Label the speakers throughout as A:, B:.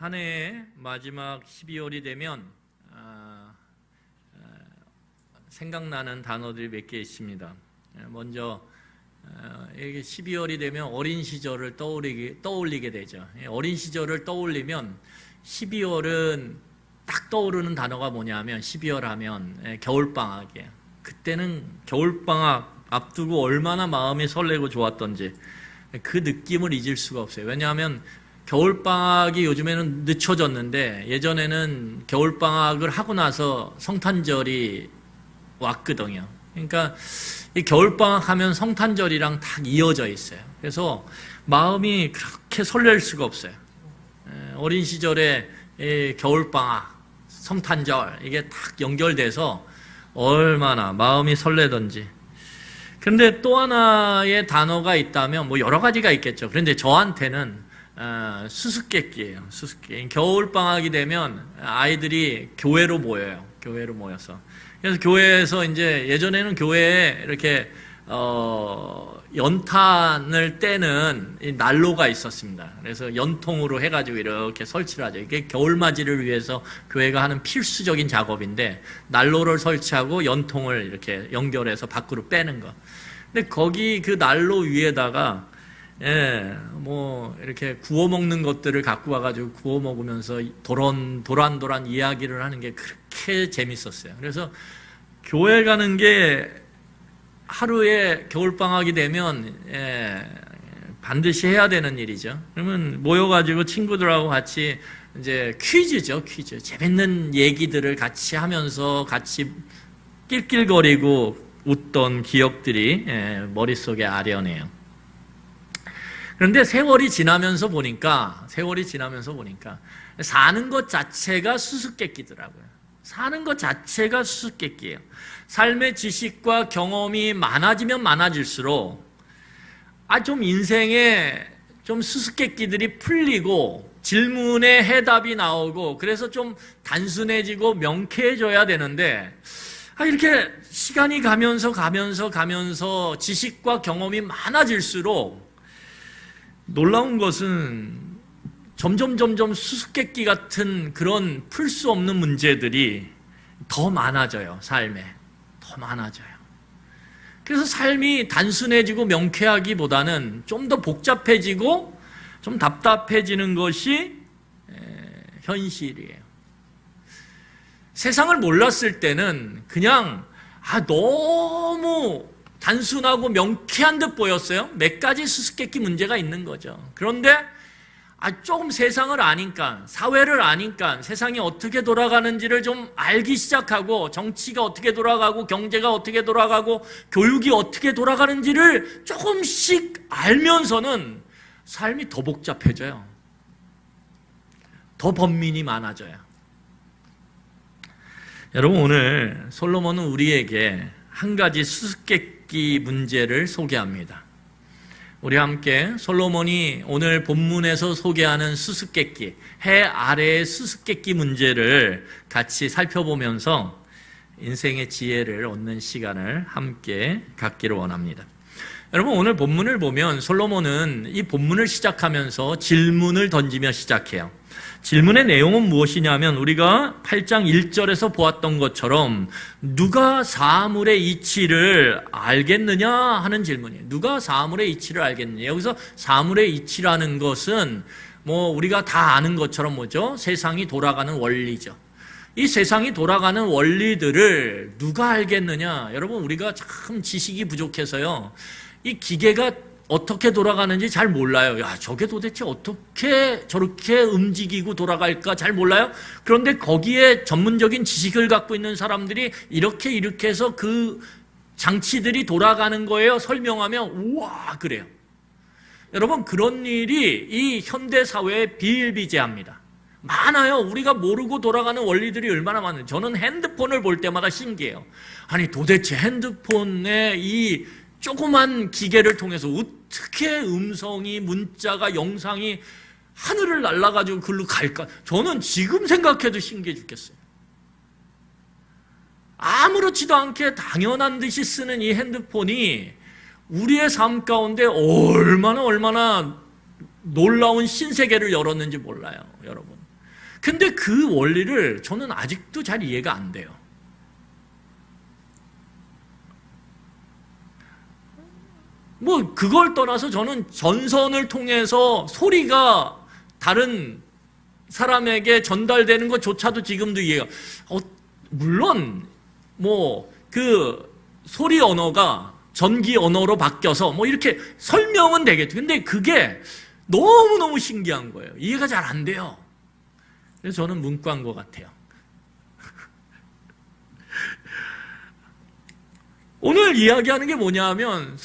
A: 한 해의 마지막 12월이 되면 생각나는 단어들이 몇 개 있습니다. 먼저 이게 12월이 되면 어린 시절을 떠올리게 되죠. 어린 시절을 떠올리면 12월은 딱 떠오르는 단어가 뭐냐면 12월 하면 겨울방학이에요. 그때는 겨울방학 앞두고 얼마나 마음이 설레고 좋았던지 그 느낌을 잊을 수가 없어요. 왜냐하면 겨울방학이 요즘에는 늦춰졌는데 예전에는 겨울방학을 하고 나서 성탄절이 왔거든요. 그러니까 이 겨울방학 하면 성탄절이랑 딱 이어져 있어요. 그래서 마음이 그렇게 설렐 수가 없어요. 어린 시절에 겨울방학, 성탄절 이게 딱 연결돼서 얼마나 마음이 설레던지. 그런데 또 하나의 단어가 있다면 뭐 여러 가지가 있겠죠. 그런데 저한테는 수수께끼예요. 수수께끼. 겨울방학이 되면 아이들이 교회로 모여요. 교회로 모여서. 그래서 교회에서 이제 예전에는 교회에 이렇게 연탄을 떼는 난로가 있었습니다. 그래서 연통으로 해가지고 이렇게 설치를 하죠. 이게 겨울맞이를 위해서 교회가 하는 필수적인 작업인데 난로를 설치하고 연통을 이렇게 연결해서 밖으로 빼는 거. 근데 거기 그 난로 위에다가 뭐 이렇게 구워 먹는 것들을 갖고 와가지고 구워 먹으면서 도란도란 이야기를 하는 게 그렇게 재밌었어요. 그래서 교회 가는 게 하루에 겨울방학이 되면 반드시 해야 되는 일이죠. 그러면 모여가지고 친구들하고 같이 이제 퀴즈죠, 퀴즈. 재밌는 얘기들을 같이 하면서 같이 낄낄거리고 웃던 기억들이 머릿속에 아련해요. 그런데 세월이 지나면서 보니까 사는 것 자체가 수수께끼더라고요. 사는 것 자체가 수수께끼예요. 삶의 지식과 경험이 많아지면 많아질수록 좀 인생에 좀 수수께끼들이 풀리고 질문에 해답이 나오고 그래서 좀 단순해지고 명쾌해져야 되는데 이렇게 시간이 가면서 지식과 경험이 많아질수록 놀라운 것은 점점 수수께끼 같은 그런 풀 수 없는 문제들이 더 많아져요. 삶에 더 많아져요. 그래서 삶이 단순해지고 명쾌하기보다는 좀 더 복잡해지고 좀 답답해지는 것이 현실이에요. 세상을 몰랐을 때는 그냥 너무 단순하고 명쾌한 듯 보였어요. 몇 가지 수수께끼 문제가 있는 거죠. 그런데 조금 세상을 아니까, 사회를 아니까, 세상이 어떻게 돌아가는지를 좀 알기 시작하고, 정치가 어떻게 돌아가고, 경제가 어떻게 돌아가고, 교육이 어떻게 돌아가는지를 조금씩 알면서는 삶이 더 복잡해져요. 더 번민이 많아져요. 여러분, 오늘 솔로몬은 우리에게 한 가지 수수께끼 문제를 소개합니다. 우리 함께 솔로몬이 오늘 본문에서 소개하는 수수께끼, 해 아래의 수수께끼 문제를 같이 살펴보면서 인생의 지혜를 얻는 시간을 함께 갖기를 원합니다. 여러분, 오늘 본문을 보면 솔로몬은 이 본문을 시작하면서 질문을 던지며 시작해요. 질문의 내용은 무엇이냐면 우리가 8장 1절에서 보았던 것처럼 누가 사물의 이치를 알겠느냐 하는 질문이에요. 누가 사물의 이치를 알겠느냐. 여기서 사물의 이치라는 것은 뭐 우리가 다 아는 것처럼 뭐죠? 세상이 돌아가는 원리죠. 이 세상이 돌아가는 원리들을 누가 알겠느냐. 여러분, 우리가 참 지식이 부족해서요. 이 기계가 어떻게 돌아가는지 잘 몰라요. 저게 도대체 어떻게 저렇게 움직이고 돌아갈까 잘 몰라요. 그런데 거기에 전문적인 지식을 갖고 있는 사람들이 이렇게 해서 그 장치들이 돌아가는 거예요. 설명하면 우와 그래요. 여러분, 그런 일이 이 현대 사회에 비일비재합니다. 많아요. 우리가 모르고 돌아가는 원리들이 얼마나 많은지. 저는 핸드폰을 볼 때마다 신기해요. 도대체 핸드폰에 이 조그만 기계를 통해서 어떻게 음성이, 문자가, 영상이 하늘을 날아가지고 글로 갈까? 저는 지금 생각해도 신기해 죽겠어요. 아무렇지도 않게 당연한 듯이 쓰는 이 핸드폰이 우리의 삶 가운데 얼마나 놀라운 신세계를 열었는지 몰라요, 여러분. 근데 그 원리를 저는 아직도 잘 이해가 안 돼요. 뭐 그걸 떠나서 저는 전선을 통해서 소리가 다른 사람에게 전달되는 것조차도 지금도 이해가, 물론 뭐 그 소리 언어가 전기 언어로 바뀌어서 뭐 이렇게 설명은 되겠죠. 근데 그게 너무너무 신기한 거예요. 이해가 잘 안 돼요. 그래서 저는 문과인 것 같아요. 오늘 이야기하는 게 뭐냐면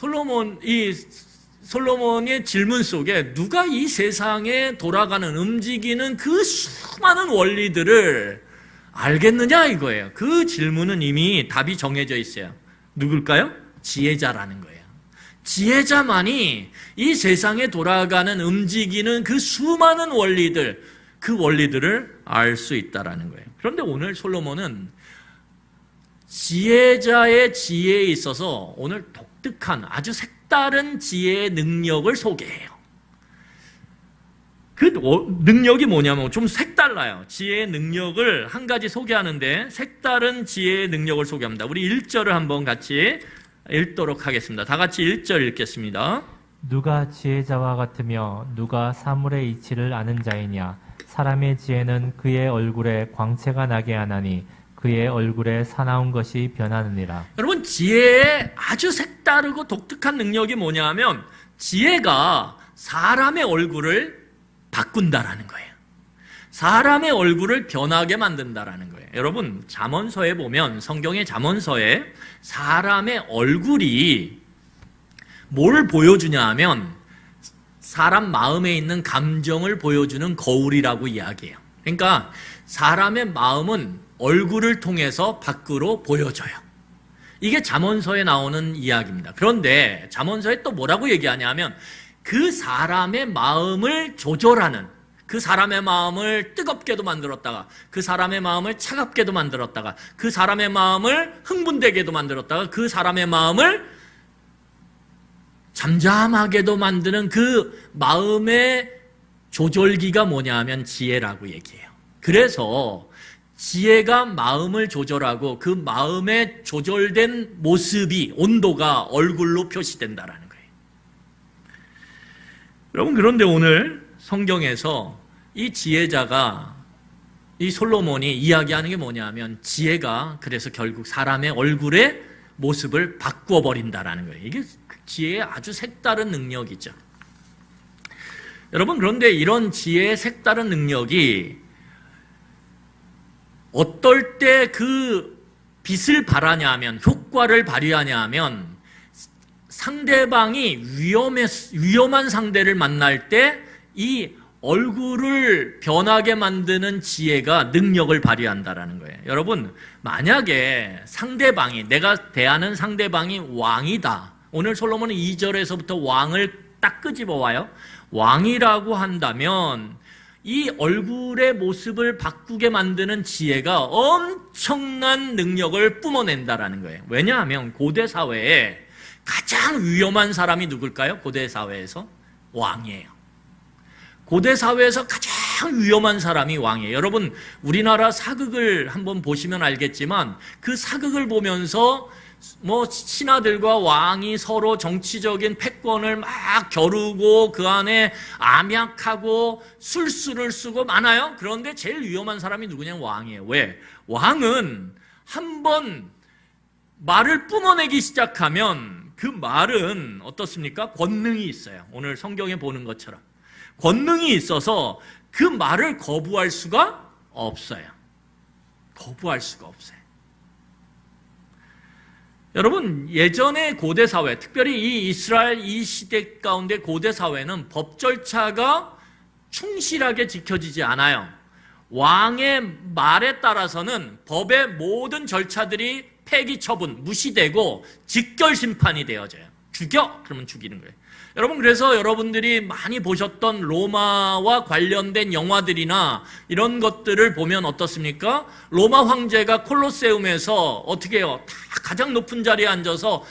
A: 솔로몬의 질문 속에 누가 이 세상에 돌아가는, 움직이는 그 수많은 원리들을 알겠느냐 이거예요. 그 질문은 이미 답이 정해져 있어요. 누굴까요? 지혜자라는 거예요. 지혜자만이 이 세상에 돌아가는, 움직이는 그 수많은 원리들, 그 원리들을 알 수 있다라는 거예요. 그런데 오늘 솔로몬은 지혜자의 지혜에 있어서 오늘 독특한 아주 색다른 지혜의 능력을 소개해요. 그 능력이 뭐냐면 좀 색달라요. 지혜의 능력을 한 가지 소개하는데 색다른 지혜의 능력을 소개합니다. 우리 1절을 한번 같이 읽도록 하겠습니다. 다 같이 1절 읽겠습니다.
B: 누가 지혜자와 같으며 누가 사물의 이치를 아는 자이냐. 사람의 지혜는 그의 얼굴에 광채가 나게 하나니 그의 얼굴에 사나운 것이 변하느니라.
A: 여러분, 지혜의 아주 색다르고 독특한 능력이 뭐냐 하면 지혜가 사람의 얼굴을 바꾼다라는 거예요. 사람의 얼굴을 변하게 만든다라는 거예요. 여러분, 잠언서에 보면, 성경의 잠언서에 사람의 얼굴이 뭘 보여주냐 하면 사람 마음에 있는 감정을 보여주는 거울이라고 이야기해요. 그러니까 사람의 마음은 얼굴을 통해서 밖으로 보여져요. 이게 잠언서에 나오는 이야기입니다. 그런데 잠언서에 또 뭐라고 얘기하냐면 그 사람의 마음을 조절하는, 그 사람의 마음을 뜨겁게도 만들었다가 그 사람의 마음을 차갑게도 만들었다가 그 사람의 마음을 흥분되게도 만들었다가 그 사람의 마음을 잠잠하게도 만드는 그 마음의 조절기가 뭐냐 하면 지혜라고 얘기해요. 그래서 지혜가 마음을 조절하고 그 마음의 조절된 모습이, 온도가 얼굴로 표시된다라는 거예요. 여러분, 그런데 오늘 성경에서 이 지혜자가, 이 솔로몬이 이야기하는 게 뭐냐면 지혜가 그래서 결국 사람의 얼굴의 모습을 바꾸어 버린다라는 거예요. 이게 지혜의 아주 색다른 능력이죠. 여러분, 그런데 이런 지혜의 색다른 능력이 어떨 때 그 빛을 발하냐 하면, 효과를 발휘하냐 하면 상대방이 위험한 상대를 만날 때 이 얼굴을 변하게 만드는 지혜가 능력을 발휘한다라는 거예요. 여러분, 만약에 상대방이, 내가 대하는 상대방이 왕이다. 오늘 솔로몬은 2절에서부터 왕을 딱 끄집어와요. 왕이라고 한다면 이 얼굴의 모습을 바꾸게 만드는 지혜가 엄청난 능력을 뿜어낸다라는 거예요. 왜냐하면 고대 사회에 가장 위험한 사람이 누굴까요? 고대 사회에서 왕이에요. 고대 사회에서 가장 위험한 사람이 왕이에요. 여러분, 우리나라 사극을 한번 보시면 알겠지만 그 사극을 보면서 뭐 신하들과 왕이 서로 정치적인 패권을 막 겨루고 그 안에 암약하고 술수를 쓰고 많아요. 그런데 제일 위험한 사람이 누구냐면 왕이에요. 왜? 왕은 한번 말을 뿜어내기 시작하면 그 말은 어떻습니까? 권능이 있어요. 오늘 성경에 보는 것처럼 권능이 있어서 그 말을 거부할 수가 없어요. 거부할 수가 없어요. 여러분, 예전의 고대 사회, 특별히 이 이스라엘 이 시대 가운데 고대 사회는 법 절차가 충실하게 지켜지지 않아요. 왕의 말에 따라서는 법의 모든 절차들이 폐기 처분, 무시되고 직결 심판이 되어져요. 죽여! 그러면 죽이는 거예요. 여러분, 그래서 여러분들이 많이 보셨던 로마와 관련된 영화들이나 이런 것들을 보면 어떻습니까? 로마 황제가 콜로세움에서 어떻게 해요? 다 가장 높은 자리에 앉아서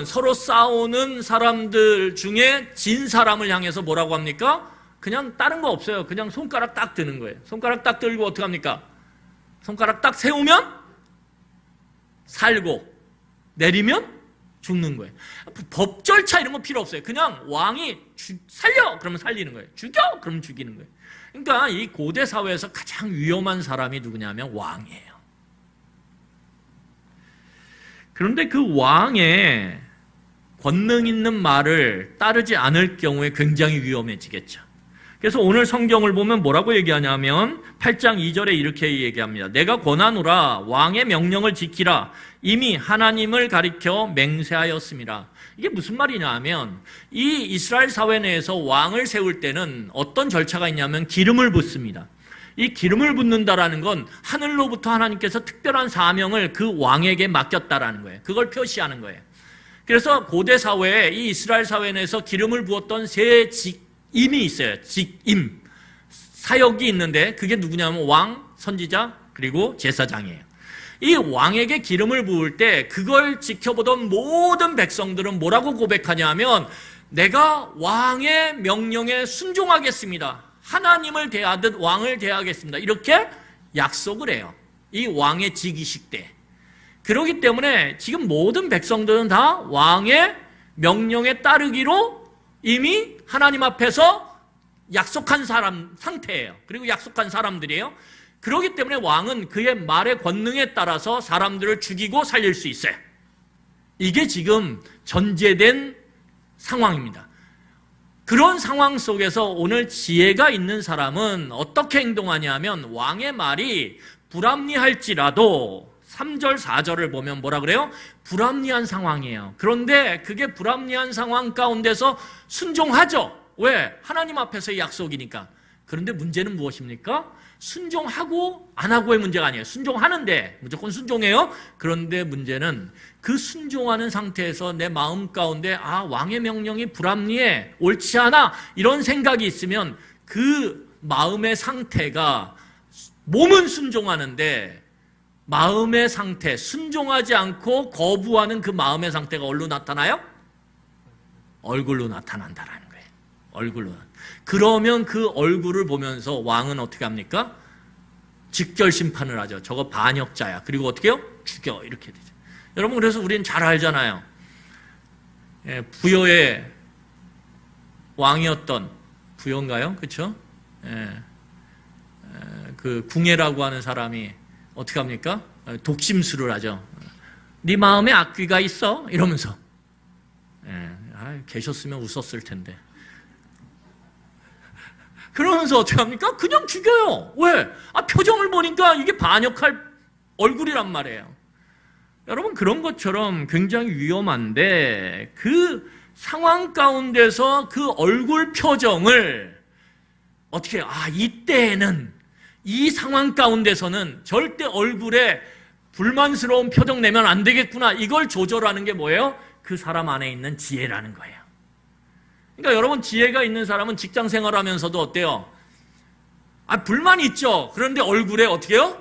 A: 서로 싸우는 사람들 중에 진 사람을 향해서 뭐라고 합니까? 그냥 다른 거 없어요. 그냥 손가락 딱 드는 거예요. 손가락 딱 들고 어떻게 합니까? 손가락 딱 세우면 살고 내리면 죽는 거예요. 법 절차 이런 거 필요 없어요. 그냥 왕이 살려! 그러면 살리는 거예요. 죽여! 그러면 죽이는 거예요. 그러니까 이 고대 사회에서 가장 위험한 사람이 누구냐면 왕이에요. 그런데 그 왕의 권능 있는 말을 따르지 않을 경우에 굉장히 위험해지겠죠. 그래서 오늘 성경을 보면 뭐라고 얘기하냐면 8장 2절에 이렇게 얘기합니다. 내가 권하노라 왕의 명령을 지키라 이미 하나님을 가리켜 맹세하였습니다. 이게 무슨 말이냐 하면 이 이스라엘 사회 내에서 왕을 세울 때는 어떤 절차가 있냐면 기름을 붓습니다. 이 기름을 붓는다라는 건 하늘로부터 하나님께서 특별한 사명을 그 왕에게 맡겼다라는 거예요. 그걸 표시하는 거예요. 그래서 고대 사회에 이 이스라엘 사회 내에서 기름을 부었던 세 직임이 있어요. 직임. 사역이 있는데 그게 누구냐면 왕, 선지자, 그리고 제사장이에요. 이 왕에게 기름을 부을 때 그걸 지켜보던 모든 백성들은 뭐라고 고백하냐면 내가 왕의 명령에 순종하겠습니다. 하나님을 대하듯 왕을 대하겠습니다. 이렇게 약속을 해요. 이 왕의 즉위식 때. 그렇기 때문에 지금 모든 백성들은 다 왕의 명령에 따르기로 이미 하나님 앞에서 약속한 상태예요. 그리고 약속한 사람들이에요. 그렇기 때문에 왕은 그의 말의 권능에 따라서 사람들을 죽이고 살릴 수 있어요. 이게 지금 전제된 상황입니다. 그런 상황 속에서 오늘 지혜가 있는 사람은 어떻게 행동하냐면 왕의 말이 불합리할지라도 3절, 4절을 보면 뭐라 그래요? 불합리한 상황이에요. 그런데 그게 불합리한 상황 가운데서 순종하죠. 왜? 하나님 앞에서의 약속이니까. 그런데 문제는 무엇입니까? 순종하고 안 하고의 문제가 아니에요. 순종하는데 무조건 순종해요. 그런데 문제는 그 순종하는 상태에서 내 마음 가운데 왕의 명령이 불합리해, 옳지 않아 이런 생각이 있으면 그 마음의 상태가 몸은 순종하는데 마음의 상태, 순종하지 않고 거부하는 그 마음의 상태가 어디로 나타나요? 얼굴로 나타난다라는 거예요. 얼굴로. 그러면 그 얼굴을 보면서 왕은 어떻게 합니까? 직결 심판을 하죠. 저거 반역자야. 그리고 어떻게 해요? 죽여. 이렇게 되죠. 여러분, 그래서 우리는 잘 알잖아요. 부여의 왕이었던, 부여인가요? 그렇죠? 그 궁예라고 하는 사람이 어떻게 합니까? 독심술을 하죠. 네 마음에 악귀가 있어? 이러면서. 계셨으면 웃었을 텐데. 그러면서 어떻게 합니까? 그냥 죽여요. 왜? 표정을 보니까 이게 반역할 얼굴이란 말이에요. 여러분, 그런 것처럼 굉장히 위험한데 그 상황 가운데서 그 얼굴 표정을 어떻게 해요? 이때에는 이 상황 가운데서는 절대 얼굴에 불만스러운 표정 내면 안 되겠구나. 이걸 조절하는 게 뭐예요? 그 사람 안에 있는 지혜라는 거예요. 그러니까 여러분, 지혜가 있는 사람은 직장 생활하면서도 어때요? 불만이 있죠. 그런데 얼굴에 어떻게 해요?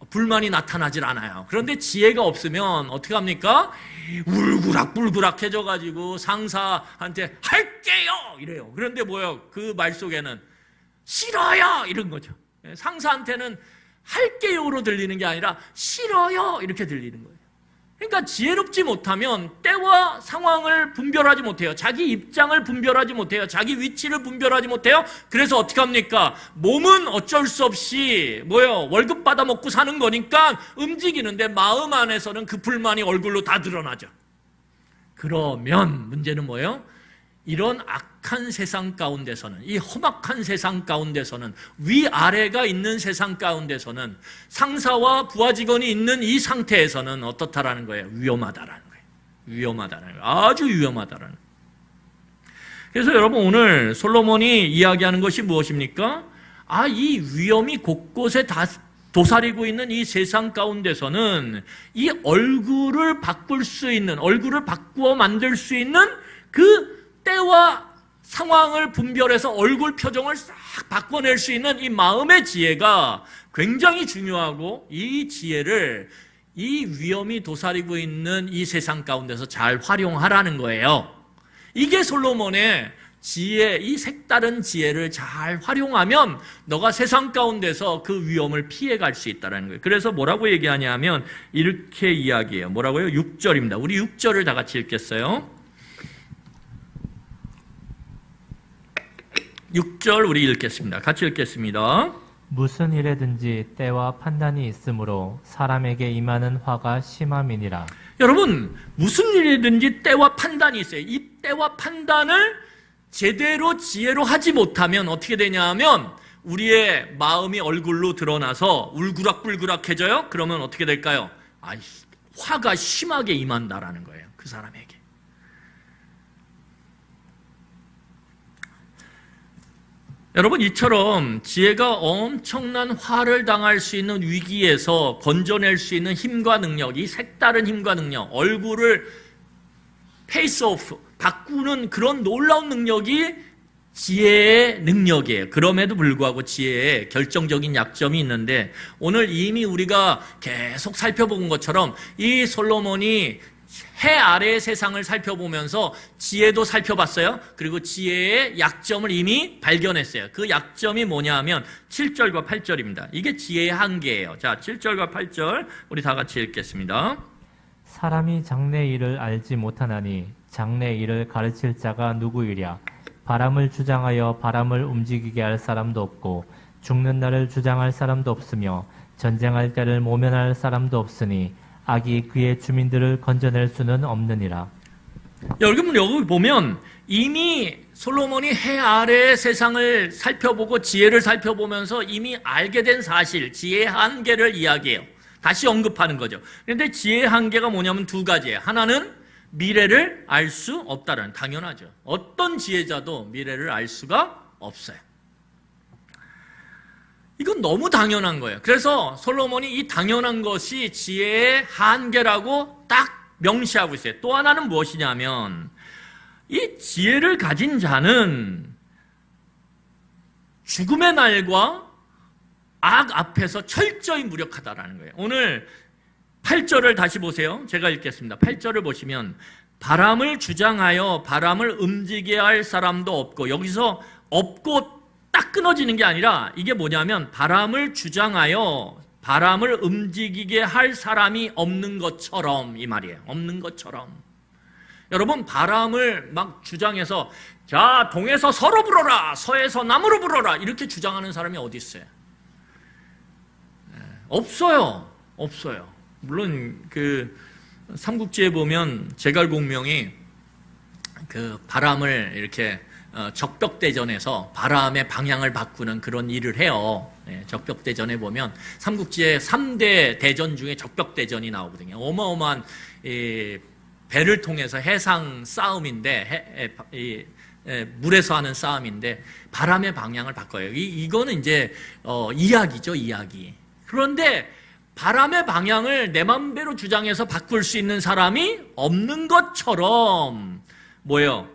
A: 불만이 나타나질 않아요. 그런데 지혜가 없으면 어떻게 합니까? 울그락불그락해져가지고 상사한테 할게요! 이래요. 그런데 뭐예요? 그 말 속에는 싫어요! 이런 거죠. 상사한테는 할게요로 들리는 게 아니라 싫어요! 이렇게 들리는 거예요. 그러니까 지혜롭지 못하면 때와 상황을 분별하지 못해요. 자기 입장을 분별하지 못해요. 자기 위치를 분별하지 못해요. 그래서 어떻게 합니까? 몸은 어쩔 수 없이 월급 받아 먹고 사는 거니까 움직이는데 마음 안에서는 그 불만이 얼굴로 다 드러나죠. 그러면 문제는 뭐예요? 이런 악한 세상 가운데서는, 이 험악한 세상 가운데서는, 위아래가 있는 세상 가운데서는, 상사와 부하 직원이 있는 이 상태에서는 어떻다라는 거예요? 위험하다라는 거예요. 위험하다라는 거예요. 아주 위험하다라는 거예요. 그래서 여러분, 오늘 솔로몬이 이야기하는 것이 무엇입니까? 이 위험이 곳곳에 다 도사리고 있는 이 세상 가운데서는 이 얼굴을 바꿀 수 있는, 얼굴을 바꾸어 만들 수 있는 그 때와 상황을 분별해서 얼굴 표정을 싹 바꿔낼 수 있는 이 마음의 지혜가 굉장히 중요하고, 이 지혜를 이 위험이 도사리고 있는 이 세상 가운데서 잘 활용하라는 거예요. 이게 솔로몬의 지혜, 이 색다른 지혜를 잘 활용하면 너가 세상 가운데서 그 위험을 피해갈 수 있다는 거예요. 그래서 뭐라고 얘기하냐면 이렇게 이야기해요. 뭐라고요? 6절입니다. 우리 6절을 다 같이 읽겠어요. 6절 우리 읽겠습니다. 같이 읽겠습니다.
B: 무슨 일에든지 때와 판단이 있으므로 사람에게 임하는 화가 심함이니라.
A: 여러분, 무슨 일이든지 때와 판단이 있어요. 이 때와 판단을 제대로 지혜로 하지 못하면 어떻게 되냐 하면 우리의 마음이 얼굴로 드러나서 울그락불그락해져요. 그러면 어떻게 될까요? 화가 심하게 임한다라는 거예요. 그 사람에게. 여러분, 이처럼 지혜가 엄청난 화를 당할 수 있는 위기에서 건져낼 수 있는 힘과 능력, 이 색다른 힘과 능력, 얼굴을 페이스 오프, 바꾸는 그런 놀라운 능력이 지혜의 능력이에요. 그럼에도 불구하고 지혜에 결정적인 약점이 있는데 오늘 이미 우리가 계속 살펴본 것처럼 이 솔로몬이 해 아래의 세상을 살펴보면서 지혜도 살펴봤어요. 그리고 지혜의 약점을 이미 발견했어요. 그 약점이 뭐냐 하면 7절과 8절입니다. 이게 지혜의 한계예요. 자, 7절과 8절 우리 다 같이 읽겠습니다.
B: 사람이 장래 일을 알지 못하나니 장래 일을 가르칠 자가 누구이랴. 바람을 주장하여 바람을 움직이게 할 사람도 없고 죽는 날을 주장할 사람도 없으며 전쟁할 때를 모면할 사람도 없으니 악이 그의 주민들을 건져낼 수는 없느니라.
A: 여러분, 여기 보면 이미 솔로몬이 해 아래의 세상을 살펴보고 지혜를 살펴보면서 이미 알게 된 사실, 지혜의 한계를 이야기해요. 다시 언급하는 거죠. 그런데 지혜의 한계가 뭐냐면 두 가지예요. 하나는 미래를 알 수 없다라는, 당연하죠. 어떤 지혜자도 미래를 알 수가 없어요. 이건 너무 당연한 거예요. 그래서 솔로몬이 이 당연한 것이 지혜의 한계라고 딱 명시하고 있어요. 또 하나는 무엇이냐면 이 지혜를 가진 자는 죽음의 날과 악 앞에서 철저히 무력하다라는 거예요. 오늘 8절을 다시 보세요. 제가 읽겠습니다. 8절을 보시면 바람을 주장하여 바람을 움직이게 할 사람도 없고, 여기서 없고 딱 끊어지는 게 아니라 이게 뭐냐면 바람을 주장하여 바람을 움직이게 할 사람이 없는 것처럼, 이 말이에요. 없는 것처럼. 여러분, 바람을 막 주장해서 자, 동에서 서로 불어라, 서에서 남으로 불어라, 이렇게 주장하는 사람이 어디 있어요? 없어요. 없어요. 물론 그 삼국지에 보면 제갈공명이 그 바람을 이렇게 적벽대전에서 바람의 방향을 바꾸는 그런 일을 해요. 적벽대전에 보면 삼국지의 3대 대전 중에 적벽대전이 나오거든요. 어마어마한 배를 통해서 해상 싸움인데, 물에서 하는 싸움인데 바람의 방향을 바꿔요. 이거는 이제 이야기죠, 이야기. 그런데 바람의 방향을 내 맘대로 주장해서 바꿀 수 있는 사람이 없는 것처럼 뭐예요?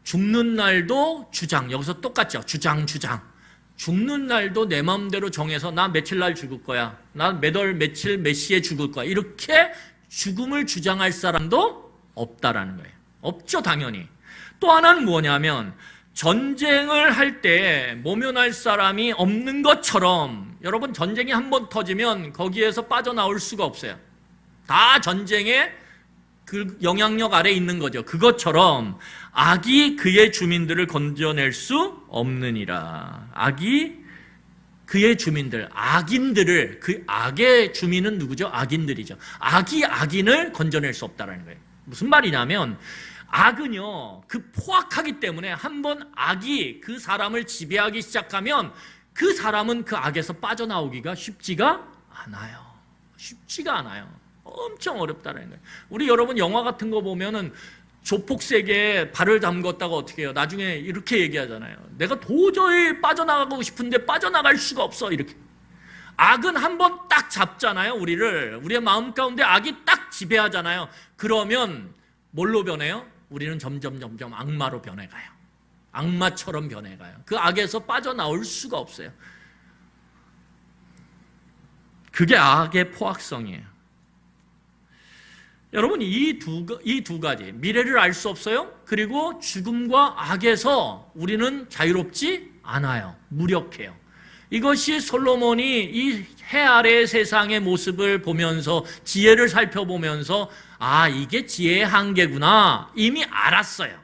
A: 죽는 날도 주장, 여기서 똑같죠. 주장. 죽는 날도 내 맘대로 정해서 나 며칠 날 죽을 거야, 나 몇 월 며칠 몇 시에 죽을 거야, 이렇게 죽음을 주장할 사람도 없다라는 거예요. 없죠, 당연히. 또 하나는 뭐냐면 전쟁을 할 때 모면할 사람이 없는 것처럼, 여러분, 전쟁이 한번 터지면 거기에서 빠져나올 수가 없어요. 다 전쟁의 그 영향력 아래 있는 거죠. 그것처럼 악이 그의 주민들을 건져낼 수 없느니라. 악이 그의 주민들, 악인들을, 그 악의 주민은 누구죠? 악인들이죠. 악이 악인을 건져낼 수 없다는 거예요. 무슨 말이냐면 악은요, 그 포악하기 때문에 한번 악이 그 사람을 지배하기 시작하면 그 사람은 그 악에서 빠져나오기가 쉽지가 않아요. 쉽지가 않아요. 엄청 어렵다는 거예요. 우리 여러분 영화 같은 거 보면은 조폭세계에 발을 담궜다가 어떻게 해요? 나중에 이렇게 얘기하잖아요. 내가 도저히 빠져나가고 싶은데 빠져나갈 수가 없어, 이렇게. 악은 한번 딱 잡잖아요, 우리를. 우리의 마음 가운데 악이 딱 지배하잖아요. 그러면 뭘로 변해요? 우리는 점점 악마로 변해가요. 악마처럼 변해가요. 그 악에서 빠져나올 수가 없어요. 그게 악의 포악성이에요. 여러분, 이 두 가지, 미래를 알 수 없어요. 그리고 죽음과 악에서 우리는 자유롭지 않아요. 무력해요. 이것이 솔로몬이 이 해 아래의 세상의 모습을 보면서, 지혜를 살펴보면서, 아, 이게 지혜의 한계구나, 이미 알았어요.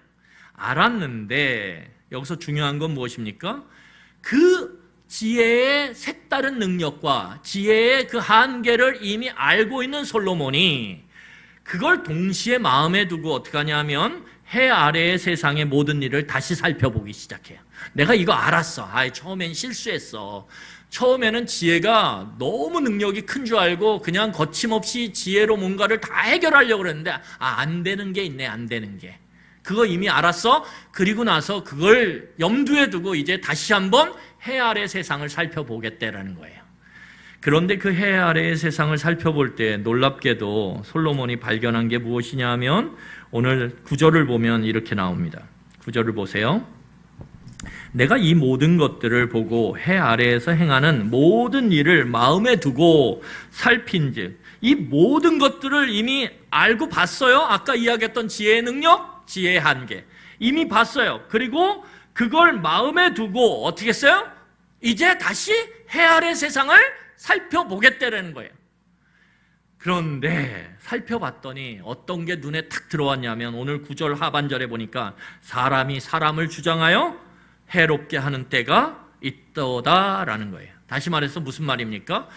A: 알았는데 여기서 중요한 건 무엇입니까? 그 지혜의 색다른 능력과 지혜의 그 한계를 이미 알고 있는 솔로몬이 그걸 동시에 마음에 두고 어떻게 하냐면 해 아래의 세상의 모든 일을 다시 살펴보기 시작해요. 내가 이거 알았어. 처음엔 실수했어. 처음에는 지혜가 너무 능력이 큰 줄 알고 그냥 거침없이 지혜로 뭔가를 다 해결하려고 그랬는데, 안 되는 게 있네, 안 되는 게. 그거 이미 알았어. 그리고 나서 그걸 염두에 두고 이제 다시 한번 해 아래 세상을 살펴보겠다라는 거예요. 그런데 그 해 아래의 세상을 살펴볼 때 놀랍게도 솔로몬이 발견한 게 무엇이냐 하면 오늘 구절을 보면 이렇게 나옵니다. 구절을 보세요. 내가 이 모든 것들을 보고 해 아래에서 행하는 모든 일을 마음에 두고 살핀즉, 이 모든 것들을 이미 알고 봤어요. 아까 이야기했던 지혜의 능력, 지혜의 한계 이미 봤어요. 그리고 그걸 마음에 두고 어떻게 했어요? 이제 다시 해 아래 세상을 살펴보겠다라는 거예요. 그런데 살펴봤더니 어떤 게 눈에 탁 들어왔냐면 오늘 9절 하반절에 보니까 사람이 사람을 주장하여 해롭게 하는 때가 있도다라는 거예요. 다시 말해서 무슨 말입니까?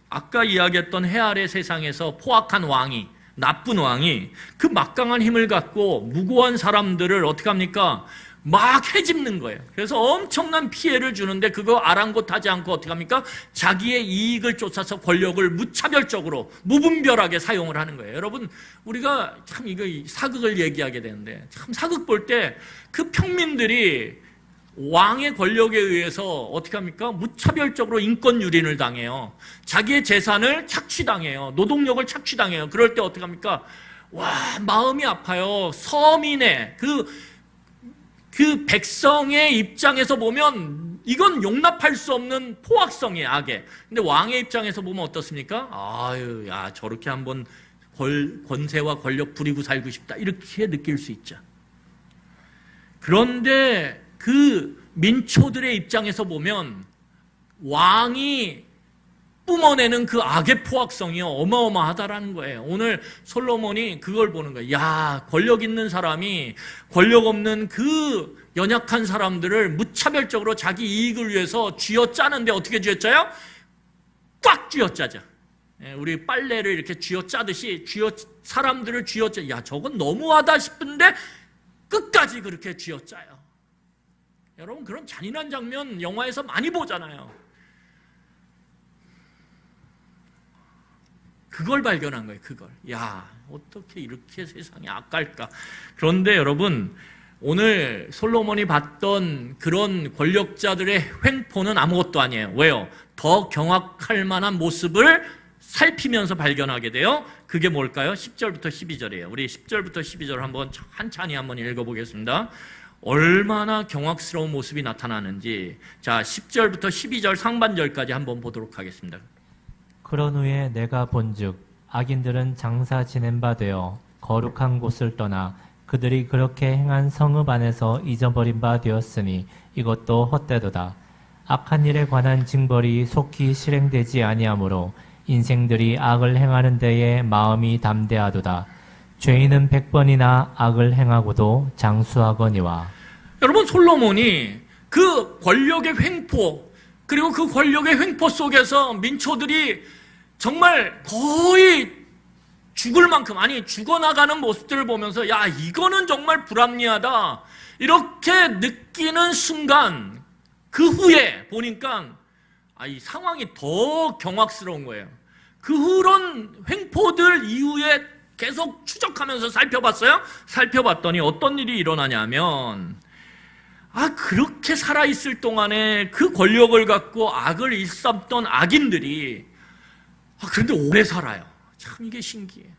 A: 아까 이야기했던 해 아래 세상에서 포악한 왕이, 나쁜 왕이 그 막강한 힘을 갖고 무고한 사람들을 어떻게 합니까? 막 해집는 거예요. 그래서 엄청난 피해를 주는데 그거 아랑곳하지 않고 어떻게 합니까? 자기의 이익을 쫓아서 권력을 무차별적으로 무분별하게 사용을 하는 거예요. 여러분, 우리가 참 이거 사극을 얘기하게 되는데 참 사극 볼 때 그 평민들이 왕의 권력에 의해서 어떻게 합니까? 무차별적으로 인권 유린을 당해요. 자기의 재산을 착취당해요. 노동력을 착취당해요. 그럴 때 어떻게 합니까? 마음이 아파요. 서민의 그 백성의 입장에서 보면 이건 용납할 수 없는 포악성이에요, 악에. 근데 왕의 입장에서 보면 어떻습니까? 저렇게 한번 권세와 권력 부리고 살고 싶다. 이렇게 느낄 수 있죠. 그런데 그 민초들의 입장에서 보면 왕이 뿜어내는 그 악의 포악성이 어마어마하다라는 거예요. 오늘 솔로몬이 그걸 보는 거예요. 권력 있는 사람이 권력 없는 그 연약한 사람들을 무차별적으로 자기 이익을 위해서 쥐어짜는데 어떻게 쥐어짜요? 꽉 쥐어짜죠. 우리 빨래를 이렇게 쥐어짜듯이 사람들을 쥐어짜. 저건 너무하다 싶은데 끝까지 그렇게 쥐어짜요. 여러분, 그런 잔인한 장면 영화에서 많이 보잖아요. 그걸 발견한 거예요. 그걸. 어떻게 이렇게 세상이 악할까? 그런데 여러분, 오늘 솔로몬이 봤던 그런 권력자들의 횡포는 아무것도 아니에요. 왜요? 더 경악할 만한 모습을 살피면서 발견하게 돼요. 그게 뭘까요? 10절부터 12절이에요. 우리 10절부터 12절 한번 한찬히 한번 읽어보겠습니다. 얼마나 경악스러운 모습이 나타나는지. 자, 10절부터 12절 상반절까지 한번 보도록 하겠습니다.
B: 그런 후에 내가 본즉 악인들은 장사 지낸 바 되어 거룩한 곳을 떠나 그들이 그렇게 행한 성읍 안에서 잊어버린 바 되었으니 이것도 헛되도다. 악한 일에 관한 징벌이 속히 실행되지 아니하므로 인생들이 악을 행하는 데에 마음이 담대하도다. 죄인은 100번이나 악을 행하고도 장수하거니와.
A: 여러분, 솔로몬이 그 권력의 횡포, 그리고 그 권력의 횡포 속에서 민초들이 정말 거의 죽을 만큼, 죽어나가는 모습들을 보면서 이거는 정말 불합리하다 이렇게 느끼는 순간, 그 후에 보니까 이 상황이 더 경악스러운 거예요. 그런 횡포들 이후에 계속 추적하면서 살펴봤어요. 살펴봤더니 어떤 일이 일어나냐면 그렇게 살아있을 동안에 그 권력을 갖고 악을 일삼던 악인들이 그런데 오래 살아요. 참 이게 신기해요.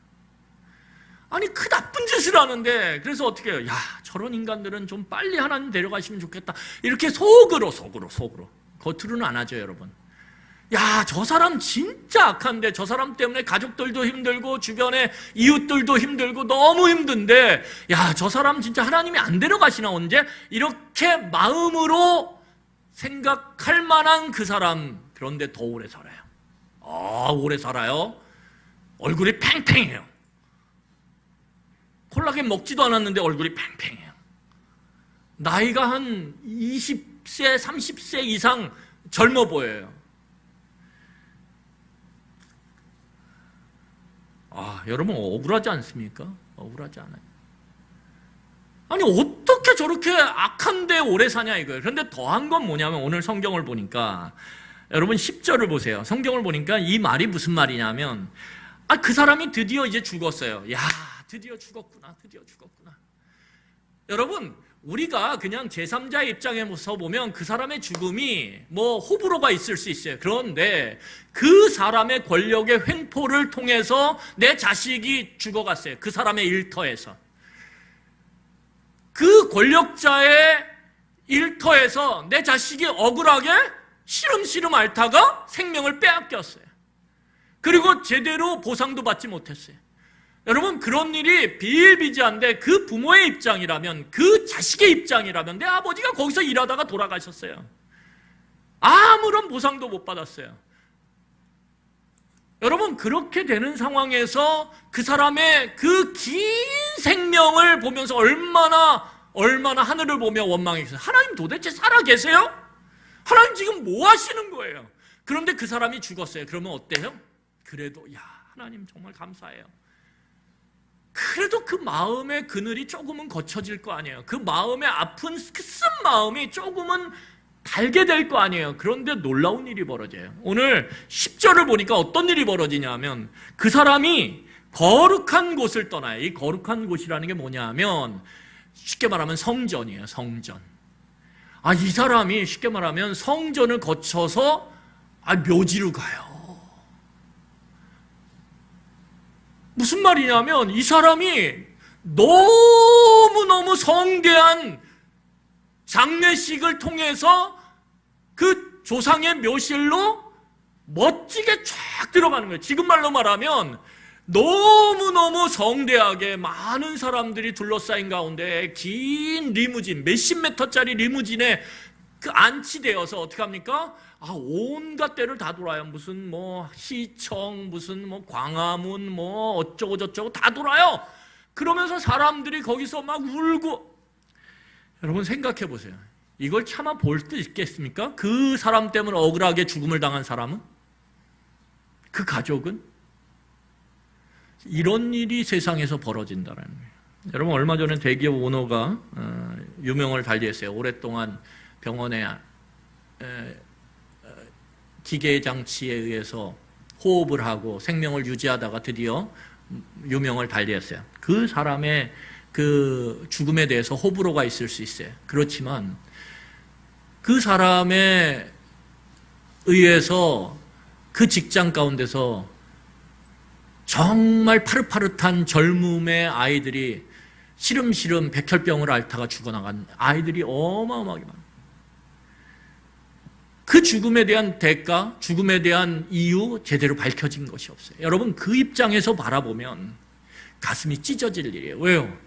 A: 그 나쁜 짓을 하는데, 그래서 어떻게 해요? 저런 인간들은 좀 빨리 하나님 데려가시면 좋겠다. 이렇게 속으로 겉으로는 안 하죠, 여러분. 야, 저 사람 진짜 악한데, 저 사람 때문에 가족들도 힘들고 주변에 이웃들도 힘들고 너무 힘든데, 야, 저 사람 진짜 하나님이 안 데려가시나 언제? 이렇게 마음으로 생각할 만한 그 사람, 그런데 더 오래 살아요. 오래 살아요. 얼굴이 팽팽해요. 콜라겐 먹지도 않았는데 얼굴이 팽팽해요. 나이가 한 20세, 30세 이상 젊어 보여요. 여러분 억울하지 않습니까? 억울하지 않아요. 아니 어떻게 저렇게 악한데 오래 사냐 이거예요. 그런데 더한 건 뭐냐면 오늘 성경을 보니까 여러분 10절을 보세요. 성경을 보니까 이 말이 무슨 말이냐면 그 사람이 드디어 이제 죽었어요. 야, 드디어 죽었구나. 드디어 죽었구나. 여러분 우리가 그냥 제3자의 입장에서 보면 그 사람의 죽음이 뭐 호불호가 있을 수 있어요. 그런데 그 사람의 권력의 횡포를 통해서 내 자식이 죽어갔어요. 그 사람의 일터에서. 그 권력자의 일터에서 내 자식이 억울하게 시름시름 앓다가 생명을 빼앗겼어요. 그리고 제대로 보상도 받지 못했어요. 여러분 그런 일이 비일비재한데 그 부모의 입장이라면, 그 자식의 입장이라면, 내 아버지가 거기서 일하다가 돌아가셨어요. 아무런 보상도 못 받았어요. 여러분 그렇게 되는 상황에서 그 사람의 그 긴 생명을 보면서 얼마나 하늘을 보며 원망했어요. 하나님 도대체 살아 계세요? 하나님 지금 뭐 하시는 거예요? 그런데 그 사람이 죽었어요. 그러면 어때요? 그래도 하나님 정말 감사해요. 그래도 그 마음의 그늘이 조금은 거쳐질 거 아니에요. 그 마음의 아픈 그 쓴 마음이 조금은 달게 될 거 아니에요. 그런데 놀라운 일이 벌어져요. 오늘 10절을 보니까 어떤 일이 벌어지냐면 그 사람이 거룩한 곳을 떠나요. 이 거룩한 곳이라는 게 뭐냐 하면 쉽게 말하면 성전이에요. 성전. 이 사람이 쉽게 말하면 성전을 거쳐서 묘지로 가요. 무슨 말이냐면 이 사람이 너무너무 성대한 장례식을 통해서 그 조상의 묘실로 멋지게 쫙 들어가는 거예요. 지금 말로 말하면 너무너무 성대하게 많은 사람들이 둘러싸인 가운데 긴 리무진, 몇십 미터짜리 리무진에 그 안치되어서 어떻게 합니까? 온갖 데를 다 돌아요. 무슨 시청, 무슨 광화문, 어쩌고 저쩌고 다 돌아요. 그러면서 사람들이 거기서 막 울고. 여러분 생각해 보세요. 이걸 참아 볼 수 있겠습니까? 그 사람 때문에 억울하게 죽음을 당한 사람은? 그 가족은? 이런 일이 세상에서 벌어진다는 거예요. 여러분 얼마 전에 대기업 오너가 유명을 달리했어요. 오랫동안 병원에 기계 장치에 의해서 호흡을 하고 생명을 유지하다가 드디어 유명을 달리했어요. 그 사람의 그 죽음에 대해서 호불호가 있을 수 있어요. 그렇지만 그 사람에 의해서 그 직장 가운데서 정말 파릇파릇한 젊음의 아이들이 시름시름 백혈병을 앓다가 죽어나간 아이들이 어마어마하게 많아요. 그 죽음에 대한 대가, 죽음에 대한 이유 제대로 밝혀진 것이 없어요. 여러분 그 입장에서 바라보면 가슴이 찢어질 일이에요. 왜요?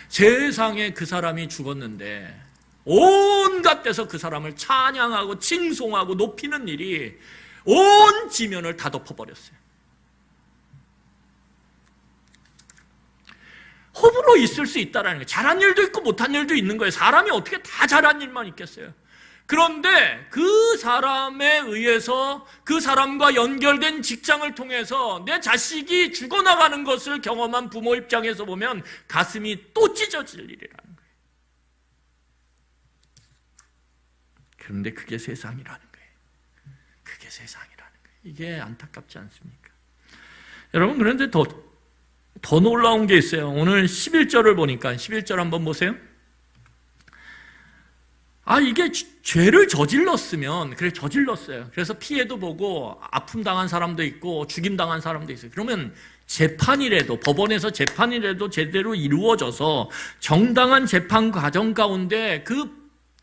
A: 세상에 그 사람이 죽었는데 온갖 데서 그 사람을 찬양하고 칭송하고 높이는 일이 온 지면을 다 덮어버렸어요. 호불호 있을 수 있다는 거예요. 잘한 일도 있고 못한 일도 있는 거예요. 사람이 어떻게 다 잘한 일만 있겠어요. 그런데 그 사람에 의해서 그 사람과 연결된 직장을 통해서 내 자식이 죽어나가는 것을 경험한 부모 입장에서 보면 가슴이 또 찢어질 일이라는 거예요. 그런데 그게 세상이라는 거예요. 그게 세상이라는 거예요. 이게 안타깝지 않습니까? 여러분 그런데 더 놀라운 게 있어요. 오늘 11절을 보니까 11절 한번 보세요. 이게 죄를 저질렀으면 그래 저질렀어요. 그래서 피해도 보고 아픔 당한 사람도 있고 죽임 당한 사람도 있어요. 그러면 재판이라도 법원에서 재판이라도 제대로 이루어져서 정당한 재판 과정 가운데 그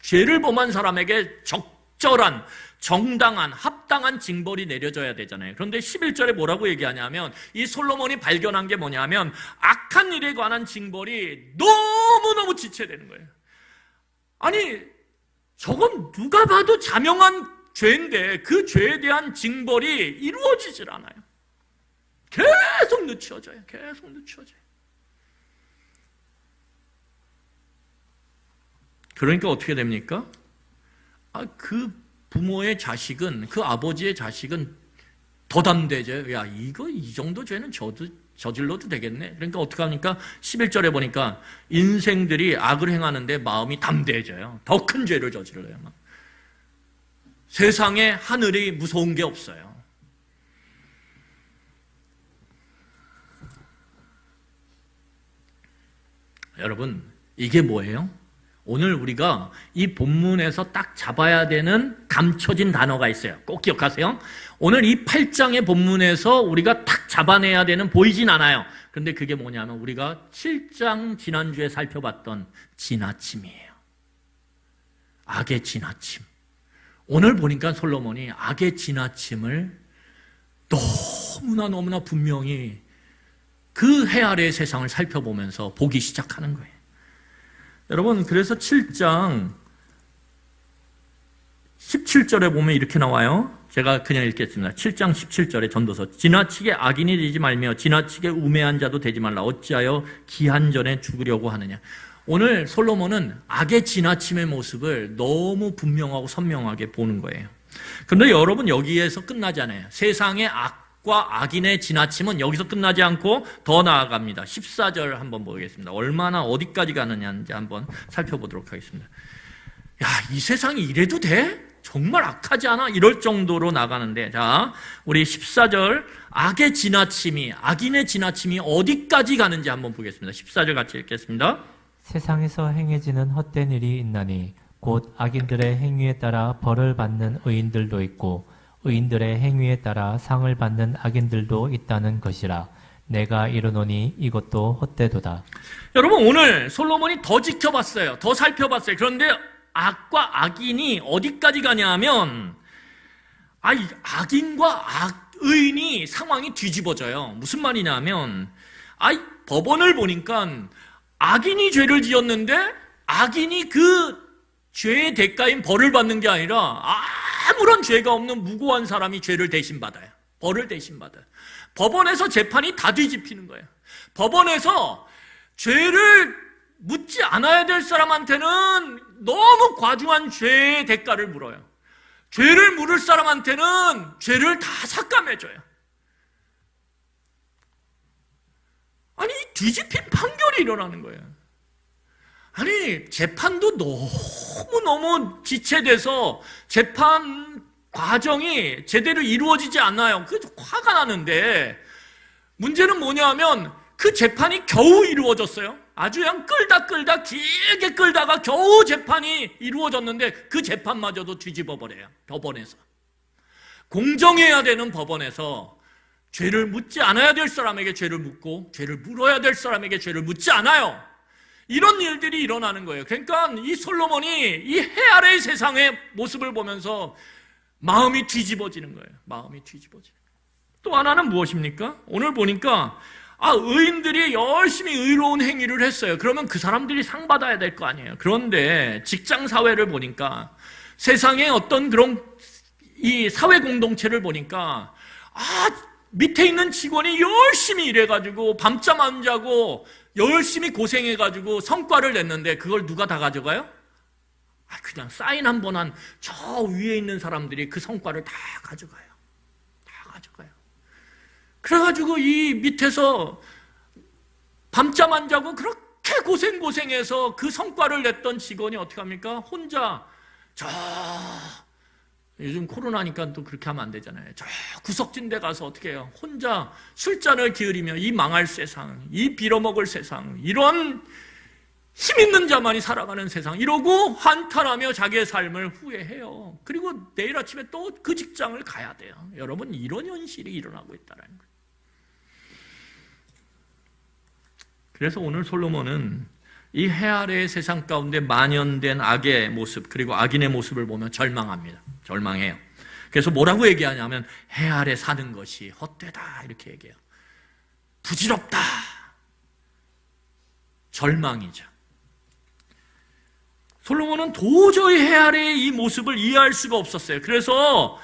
A: 죄를 범한 사람에게 적절한 정당한 합당한 징벌이 내려져야 되잖아요. 그런데 11절에 뭐라고 얘기하냐면 이 솔로몬이 발견한 게 뭐냐면 악한 일에 관한 징벌이 너무너무 지체되는 거예요. 아니 저건 누가 봐도 자명한 죄인데 그 죄에 대한 징벌이 이루어지질 않아요. 계속 늦춰져요. 계속 늦춰져요. 그러니까 어떻게 됩니까? 그 부모의 자식은, 그 아버지의 자식은 더 담대해져요. 야, 이거 이 정도 죄는 저질러도 되겠네. 그러니까 어떻게 합니까? 11절에 보니까 인생들이 악을 행하는데 마음이 담대해져요. 더 큰 죄를 저질러요. 막. 세상에 하늘이 무서운 게 없어요. 여러분, 이게 뭐예요? 오늘 우리가 이 본문에서 딱 잡아야 되는 감춰진 단어가 있어요. 꼭 기억하세요. 오늘 이 8장의 본문에서 우리가 딱 잡아내야 되는, 보이진 않아요. 그런데 그게 뭐냐면 우리가 7장 지난주에 살펴봤던 지나침이에요. 악의 지나침. 오늘 보니까 솔로몬이 악의 지나침을 너무나 분명히 그 해 아래의 세상을 살펴보면서 보기 시작하는 거예요. 여러분, 그래서 7장 17절에 보면 이렇게 나와요. 제가 그냥 읽겠습니다. 7장 17절에 전도서. 지나치게 악인이 되지 말며 지나치게 우매한 자도 되지 말라. 어찌하여 기한 전에 죽으려고 하느냐. 오늘 솔로몬은 악의 지나침의 모습을 너무 분명하고 선명하게 보는 거예요. 그런데 여러분, 여기에서 끝나지 않아요. 세상의 악과 악인의 지나침은 여기서 끝나지 않고 더 나아갑니다. 14절 한번 보겠습니다. 얼마나 어디까지 가느냐인지 한번 살펴보도록 하겠습니다. 야, 이 세상이 이래도 돼? 정말 악하지 않아? 이럴 정도로 나가는데, 자, 우리 14절 악의 지나침이, 악인의 지나침이 어디까지 가는지 한번 보겠습니다. 14절 같이 읽겠습니다.
B: 세상에서 행해지는 헛된 일이 있나니 곧 악인들의 행위에 따라 벌을 받는 의인들도 있고 의인들의 행위에 따라 상을 받는 악인들도 있다는 것이라. 내가 이르노니 이것도 헛되도다.
A: 여러분, 오늘 솔로몬이 더 지켜봤어요. 더 살펴봤어요. 그런데 악과 악인이 어디까지 가냐 하면 악인과 의인이 상황이 뒤집어져요. 무슨 말이냐 하면 법원을 보니까 악인이 죄를 지었는데 악인이 그 죄의 대가인 벌을 받는 게 아니라 아무런 죄가 없는 무고한 사람이 죄를 대신 받아요. 벌을 대신 받아요. 법원에서 재판이 다 뒤집히는 거예요. 법원에서 죄를 묻지 않아야 될 사람한테는 너무 과중한 죄의 대가를 물어요. 죄를 물을 사람한테는 죄를 다 삭감해줘요. 아니, 뒤집힌 판결이 일어나는 거예요. 아니, 재판도 너무너무 지체돼서 재판 과정이 제대로 이루어지지 않아요. 그래서 화가 나는데, 문제는 뭐냐 하면 그 재판이 겨우 이루어졌어요. 아주 그냥 끌다 길게 끌다가 겨우 재판이 이루어졌는데 그 재판마저도 뒤집어버려요. 법원에서. 공정해야 되는 법원에서 죄를 묻지 않아야 될 사람에게 죄를 묻고 죄를 물어야 될 사람에게 죄를 묻지 않아요. 이런 일들이 일어나는 거예요. 그러니까 이 솔로몬이 이 해 아래의 세상의 모습을 보면서 마음이 뒤집어지는 거예요. 마음이 뒤집어지는 거예요. 또 하나는 무엇입니까? 오늘 보니까 의인들이 열심히 의로운 행위를 했어요. 그러면 그 사람들이 상 받아야 될 거 아니에요. 그런데 직장 사회를 보니까 세상의 어떤 그런 이 사회 공동체를 보니까 밑에 있는 직원이 열심히 일해가지고 밤잠 안 자고 열심히 고생해가지고 성과를 냈는데 그걸 누가 다 가져가요? 그냥 사인 한 번 한 저 위에 있는 사람들이 그 성과를 다 가져가요. 다 가져가요. 그래가지고 이 밑에서 밤잠 안 자고 그렇게 고생해서 그 성과를 냈던 직원이 어떻게 합니까? 혼자 요즘 코로나니까 또 그렇게 하면 안 되잖아요. 저 구석진 데 가서 어떻게 해요? 혼자 술잔을 기울이며 이 망할 세상, 이 빌어먹을 세상, 이런 힘 있는 자만이 살아가는 세상, 이러고 한탄하며 자기의 삶을 후회해요. 그리고 내일 아침에 또 그 직장을 가야 돼요. 여러분, 이런 현실이 일어나고 있다는 거예요. 그래서 오늘 솔로몬은 이 해 아래의 세상 가운데 만연된 악의 모습, 그리고 악인의 모습을 보며 절망합니다. 절망해요. 그래서 뭐라고 얘기하냐면 해 아래 사는 것이 헛되다 이렇게 얘기해요. 부질없다. 절망이죠. 솔로몬은 도저히 해 아래의 이 모습을 이해할 수가 없었어요. 그래서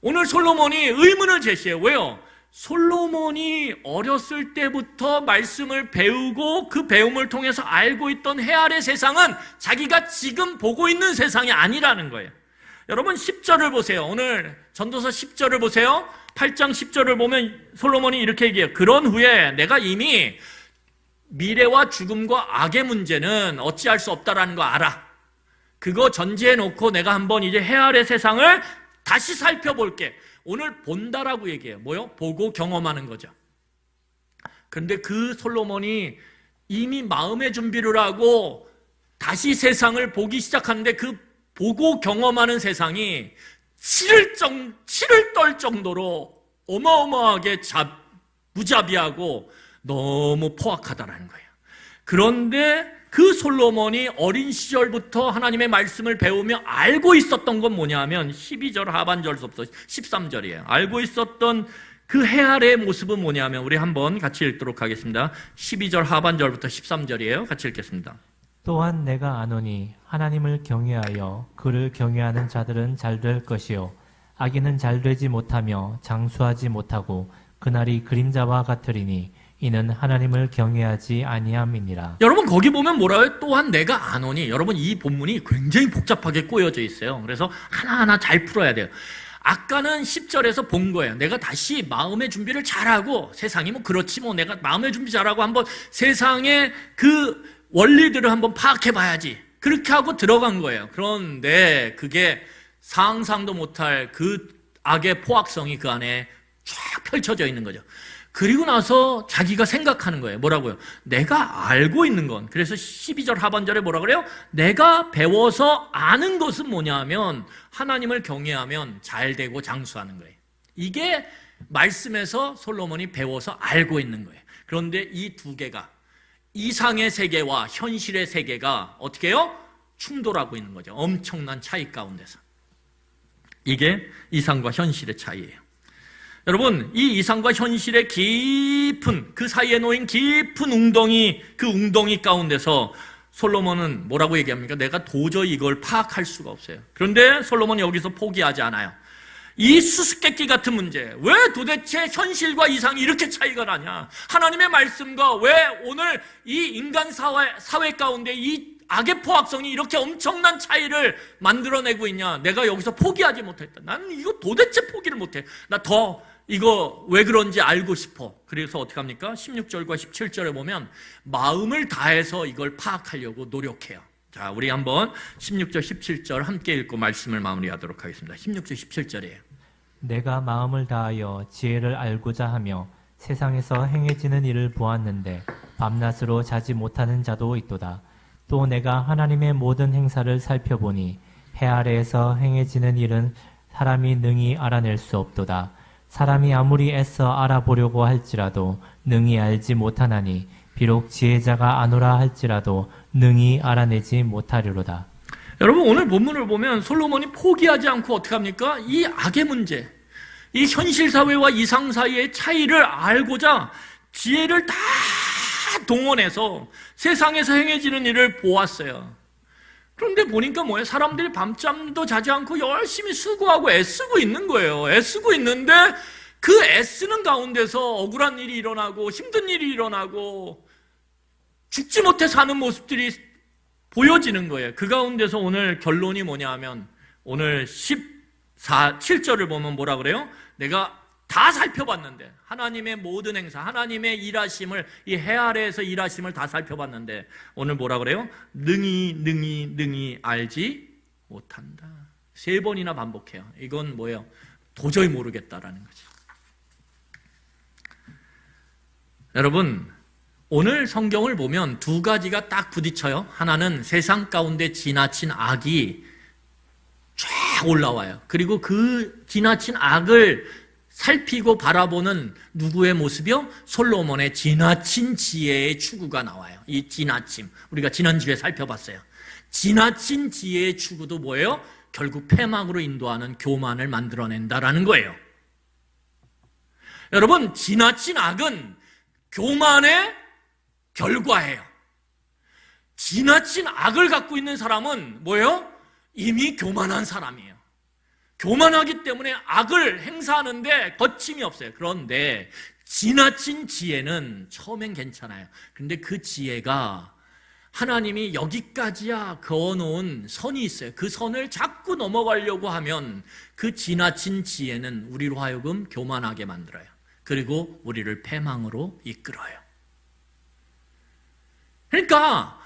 A: 오늘 솔로몬이 의문을 제시해요. 왜요? 솔로몬이 어렸을 때부터 말씀을 배우고 그 배움을 통해서 알고 있던 해 아래 세상은 자기가 지금 보고 있는 세상이 아니라는 거예요. 여러분 10절을 보세요. 오늘 전도서 10절을 보세요. 8장 10절을 보면 솔로몬이 이렇게 얘기해요. 그런 후에 내가 이미 미래와 죽음과 악의 문제는 어찌할 수 없다라는 거 알아. 그거 전제해 놓고 내가 한번 이제 해 아래 세상을 다시 살펴볼게. 오늘 본다라고 얘기해요. 뭐요? 보고 경험하는 거죠. 그런데 그 솔로몬이 이미 마음의 준비를 하고 다시 세상을 보기 시작하는데 그 보고 경험하는 세상이 치를 떨 정도로 어마어마하게 무자비하고 너무 포악하다라는 거예요. 그런데 그 솔로몬이 어린 시절부터 하나님의 말씀을 배우며 알고 있었던 건 뭐냐면 12절 하반절부터 13절이에요. 알고 있었던 그 해 아래의 모습은 뭐냐면 우리 한번 같이 읽도록 하겠습니다. 12절 하반절부터 13절이에요. 같이 읽겠습니다.
B: 또한 내가 아노니 하나님을 경외하여 그를 경외하는 자들은 잘될 것이요 악인은 잘되지 못하며 장수하지 못하고 그날이 그림자와 같으리니 이는 하나님을 경외하지 아니함이니라.
A: 여러분 거기 보면 뭐라고요? 또한 내가 아노니. 여러분 이 본문이 굉장히 복잡하게 꼬여져 있어요. 그래서 하나하나 잘 풀어야 돼요. 아까는 10절에서 본 거예요. 내가 다시 마음의 준비를 잘하고 세상이 뭐 그렇지 뭐 내가 마음의 준비 잘하고 한번 세상의 그 원리들을 한번 파악해 봐야지. 그렇게 하고 들어간 거예요. 그런데 그게 상상도 못할 그 악의 포악성이 그 안에 쫙 펼쳐져 있는 거죠. 그리고 나서 자기가 생각하는 거예요. 뭐라고요? 내가 알고 있는 건. 그래서 12절 하반절에 뭐라 그래요? 내가 배워서 아는 것은 뭐냐 하면 하나님을 경외하면 잘 되고 장수하는 거예요. 이게 말씀에서 솔로몬이 배워서 알고 있는 거예요. 그런데 이 두 개가 이상의 세계와 현실의 세계가 어떻게 해요? 충돌하고 있는 거죠. 엄청난 차이 가운데서. 이게 이상과 현실의 차이예요. 여러분, 이 이상과 현실의 깊은 그 사이에 놓인 깊은 웅덩이, 그 웅덩이 가운데서 솔로몬은 뭐라고 얘기합니까? 내가 도저히 이걸 파악할 수가 없어요. 그런데 솔로몬이 여기서 포기하지 않아요. 이 수수께끼 같은 문제, 왜 도대체 현실과 이상이 이렇게 차이가 나냐? 하나님의 말씀과 왜 오늘 이 인간 사회 가운데 이 악의 포악성이 이렇게 엄청난 차이를 만들어내고 있냐? 내가 여기서 포기하지 못했다. 나는 이거 도대체 포기를 못해. 나 더 이거 왜 그런지 알고 싶어. 그래서 어떻게 합니까? 16절과 17절에 보면 마음을 다해서 이걸 파악하려고 노력해요. 자, 우리 한번 16절, 17절 함께 읽고 말씀을 마무리하도록 하겠습니다. 16절, 17절이에요.
B: 내가 마음을 다하여 지혜를 알고자 하며 세상에서 행해지는 일을 보았는데 밤낮으로 자지 못하는 자도 있도다. 또 내가 하나님의 모든 행사를 살펴보니 해 아래에서 행해지는 일은 사람이 능히 알아낼 수 없도다. 사람이 아무리 애써 알아보려고 할지라도 능히 알지 못하나니 비록 지혜자가 아노라 할지라도 능히 알아내지 못하리로다.
A: 여러분 오늘 본문을 보면 솔로몬이 포기하지 않고 어떻게 합니까? 이 악의 문제, 이 현실 사회와 이상 사이의 차이를 알고자 지혜를 다 동원해서 세상에서 행해지는 일을 보았어요. 그런데 보니까 뭐예요? 사람들이 밤잠도 자지 않고 열심히 수고하고 애쓰고 있는 거예요. 애쓰고 있는데 그 애쓰는 가운데서 억울한 일이 일어나고 힘든 일이 일어나고 죽지 못해 사는 모습들이 보여지는 거예요. 그 가운데서 오늘 결론이 뭐냐 하면 오늘 7절을 보면 뭐라 그래요? 내가 다 살펴봤는데 하나님의 모든 행사, 하나님의 일하심을 이 해 아래에서 일하심을 다 살펴봤는데 오늘 뭐라 그래요? 능히 알지 못한다. 3번이나 반복해요. 이건 뭐예요? 도저히 모르겠다라는 거죠. 여러분 오늘 성경을 보면 두 가지가 딱 부딪혀요. 하나는 세상 가운데 지나친 악이 쫙 올라와요. 그리고 그 지나친 악을 살피고 바라보는 누구의 모습이요? 솔로몬의 지나친 지혜의 추구가 나와요. 이 지나침 우리가 지난주에 살펴봤어요. 지나친 지혜의 추구도 뭐예요? 결국 패망으로 인도하는 교만을 만들어낸다라는 거예요. 여러분, 지나친 악은 교만의 결과예요. 지나친 악을 갖고 있는 사람은 뭐예요? 이미 교만한 사람이에요. 교만하기 때문에 악을 행사하는데 거침이 없어요. 그런데 지나친 지혜는 처음엔 괜찮아요. 그런데 그 지혜가 하나님이 여기까지야 그어놓은 선이 있어요. 그 선을 자꾸 넘어가려고 하면 그 지나친 지혜는 우리로 하여금 교만하게 만들어요. 그리고 우리를 패망으로 이끌어요. 그러니까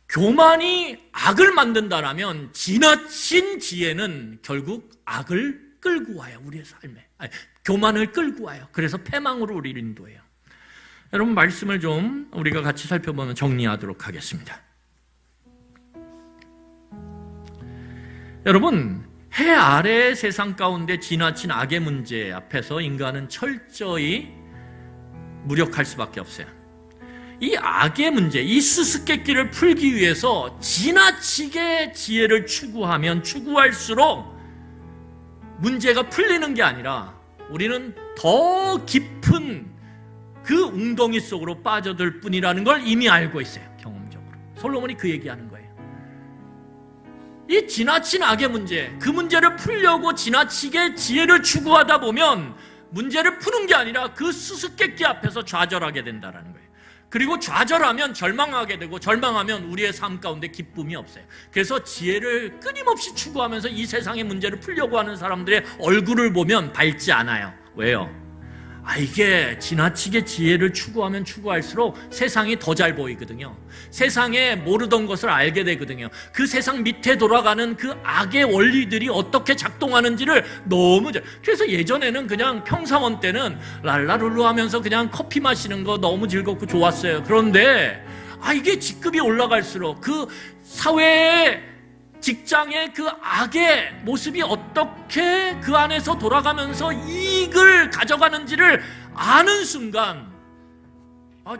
A: 교만이 악을 만든다라면 지나친 지혜는 결국 악을 끌고 와요. 우리의 삶에. 교만을 끌고 와요. 그래서 패망으로 우리를 인도해요. 여러분, 말씀을 좀 우리가 같이 살펴보면 정리하도록 하겠습니다. 여러분, 해 아래의 세상 가운데 지나친 악의 문제 앞에서 인간은 철저히 무력할 수밖에 없어요. 이 악의 문제, 이 수수께끼를 풀기 위해서 지나치게 지혜를 추구하면 추구할수록 문제가 풀리는 게 아니라 우리는 더 깊은 그 웅덩이 속으로 빠져들 뿐이라는 걸 이미 알고 있어요. 경험적으로. 솔로몬이 그 얘기하는 거예요. 이 지나친 악의 문제, 그 문제를 풀려고 지나치게 지혜를 추구하다 보면 문제를 푸는 게 아니라 그 수수께끼 앞에서 좌절하게 된다는 거예요. 그리고 좌절하면 절망하게 되고, 절망하면 우리의 삶 가운데 기쁨이 없어요. 그래서 지혜를 끊임없이 추구하면서 이 세상의 문제를 풀려고 하는 사람들의 얼굴을 보면 밝지 않아요. 왜요? 이게 지나치게 지혜를 추구하면 추구할수록 세상이 더 잘 보이거든요. 세상에 모르던 것을 알게 되거든요. 그 세상 밑에 돌아가는 그 악의 원리들이 어떻게 작동하는지를 너무 잘. 그래서 예전에는 그냥 평상원 때는 랄라룰루 하면서 그냥 커피 마시는 거 너무 즐겁고 좋았어요. 그런데 이게 직급이 올라갈수록 그 사회의 직장의 그 악의 모습이 어떻게 그 안에서 돌아가면서 이익을 가져가는지를 아는 순간